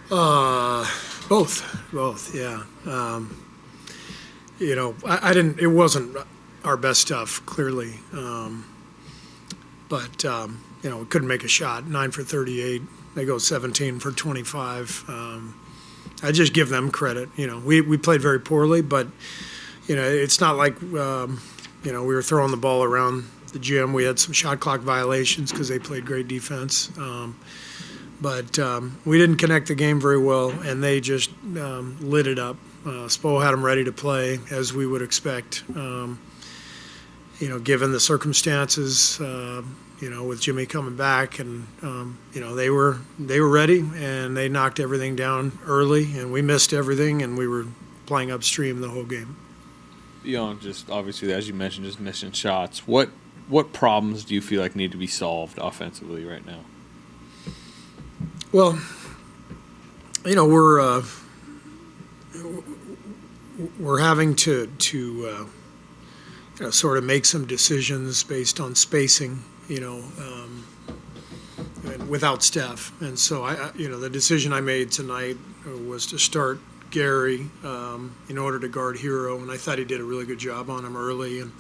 Uh, both, yeah. I didn't. It wasn't our best stuff, clearly, but we couldn't make a shot. 9 for 38. They go 17 for 25. I just give them credit. We played very poorly, but it's not like we were throwing the ball around the gym. We had some shot clock violations because they played great defense. But we didn't connect the game very well, and they just lit it up. Spo had them ready to play, as we would expect. Given the circumstances, with Jimmy coming back, and they were ready, and they knocked everything down early, and we missed everything, and we were playing upstream the whole game. Just obviously, as you mentioned, just missing shots. What problems do you feel like need to be solved offensively right now? Well, we're having to sort of make some decisions based on spacing, and without Steph. And so the decision I made tonight was to start Gary in order to guard Hero, and I thought he did a really good job on him early. And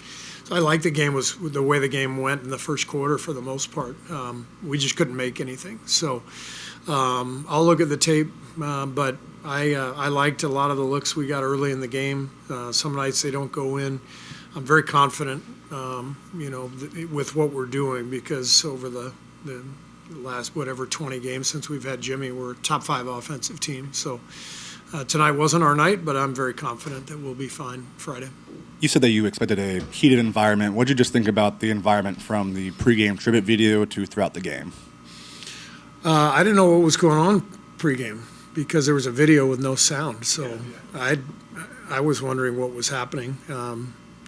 so I liked the way the game went in the first quarter for the most part. We just couldn't make anything. So I'll look at the tape, but I liked a lot of the looks we got early in the game. Some nights they don't go in. I'm very confident, with what we're doing, because over the last 20 games since we've had Jimmy, we're a top 5 offensive team. So tonight wasn't our night, but I'm very confident that we'll be fine Friday. You said that you expected a heated environment. What did you just think about the environment from the pregame tribute video to throughout the game? I didn't know what was going on pregame because there was a video with no sound. So I was wondering what was happening.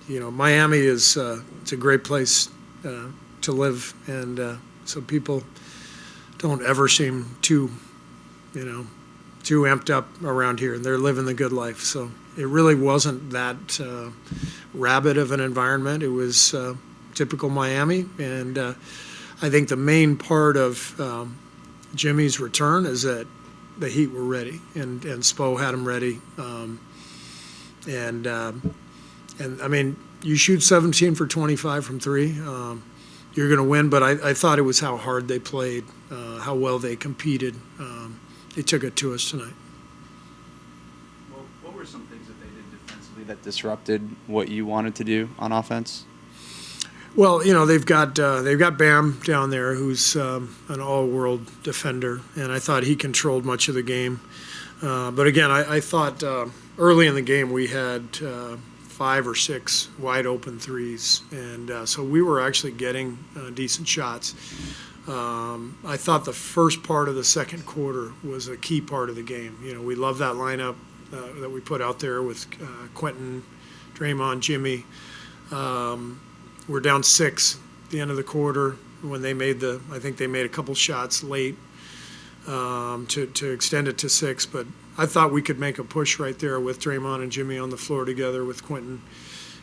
Miami is it's a great place to live, and so people don't ever seem too amped up around here. They're living the good life. So it really wasn't that rabid of an environment. It was typical Miami, and I think the main part of Jimmy's return is that the Heat were ready, and Spo had them ready. And I mean, you shoot 17 for 25 from three, you're going to win. But I thought it was how hard they played, how well they competed. They took it to us tonight. Well, what were some things that they did defensively that disrupted what you wanted to do on offense? Well, they've got Bam down there, who's an all-world defender, and I thought he controlled much of the game. But again, I thought early in the game we had 5 or 6 wide-open threes, and so we were actually getting decent shots. I thought the first part of the second quarter was a key part of the game. We love that lineup that we put out there with Quentin, Draymond, Jimmy. We're down 6 at the end of the quarter when they made I think they made a couple shots late to extend it to 6. But I thought we could make a push right there with Draymond and Jimmy on the floor together with Quentin.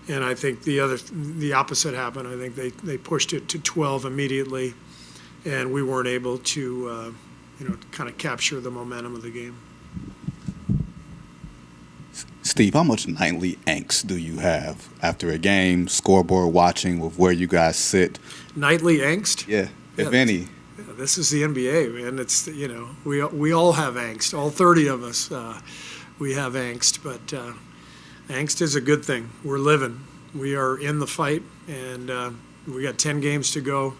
And I think the opposite happened. I think they pushed it to 12 immediately, and we weren't able to kind of capture the momentum of the game. Steve, how much nightly angst do you have after a game, scoreboard watching, with where you guys sit? Nightly angst? Yeah, if any. This is the NBA, man. It's we all have angst. All 30 of us, we have angst. But angst is a good thing. We're living. We are in the fight, and we got 10 games to go,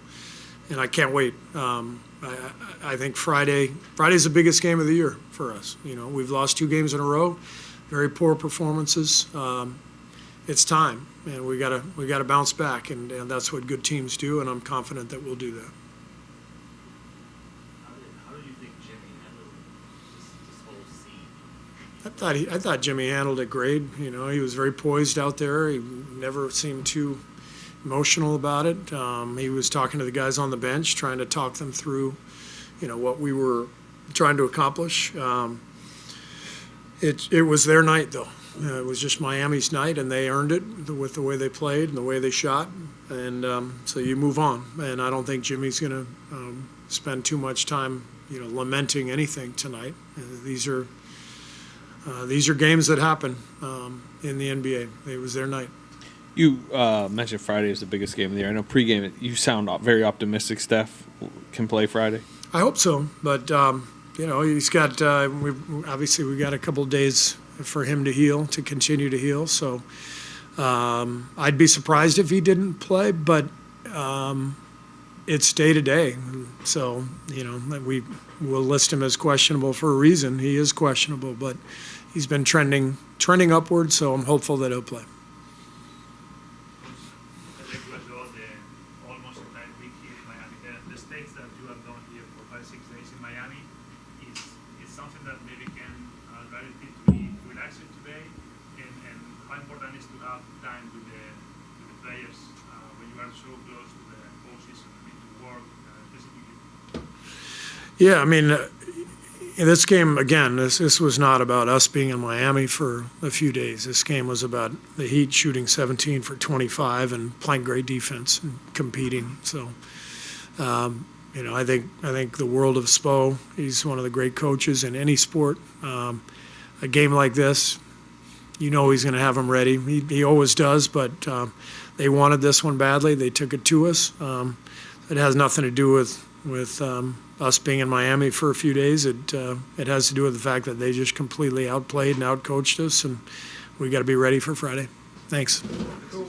and I can't wait. I think Friday's the biggest game of the year for us. We've lost 2 games in a row. Very poor performances. It's time, and we gotta bounce back, and that's what good teams do, and I'm confident that we'll do that. How do you think Jimmy handled this whole scene? I thought Jimmy handled it great. He was very poised out there. He never seemed too emotional about it. He was talking to the guys on the bench, trying to talk them through, what we were trying to accomplish. It was their night, though. It was just Miami's night, and they earned it with the way they played and the way they shot. And so you move on. And I don't think Jimmy's going to spend too much time lamenting anything tonight. These are games that happen in the NBA. It was their night. You mentioned Friday is the biggest game of the year. I know pregame, you sound very optimistic. Steph can play Friday. I hope so, but he's got. We got a couple of days for him to heal, to continue to heal. So I'd be surprised if he didn't play, but it's day to day. So we will list him as questionable for a reason. He is questionable, but he's been trending upward. So I'm hopeful that he'll play. Almost entire week here in Miami. The stays that you have done here for 5-6 days in Miami is something that maybe can drive the team to be relaxing today. And how important is to have time with the players when you are so close to the postseason, to work physically. Yeah, I mean, this game, again, this was not about us being in Miami for a few days. This game was about the Heat shooting 17 for 25 and playing great defense and competing. So, I think the world of Spo, he's one of the great coaches in any sport. A game like this, he's going to have them ready. He always does, but they wanted this one badly. They took it to us. It has nothing to do with us being in Miami for a few days. It has to do with the fact that they just completely outplayed and outcoached us, and we got to be ready for Friday. Thanks. Cool.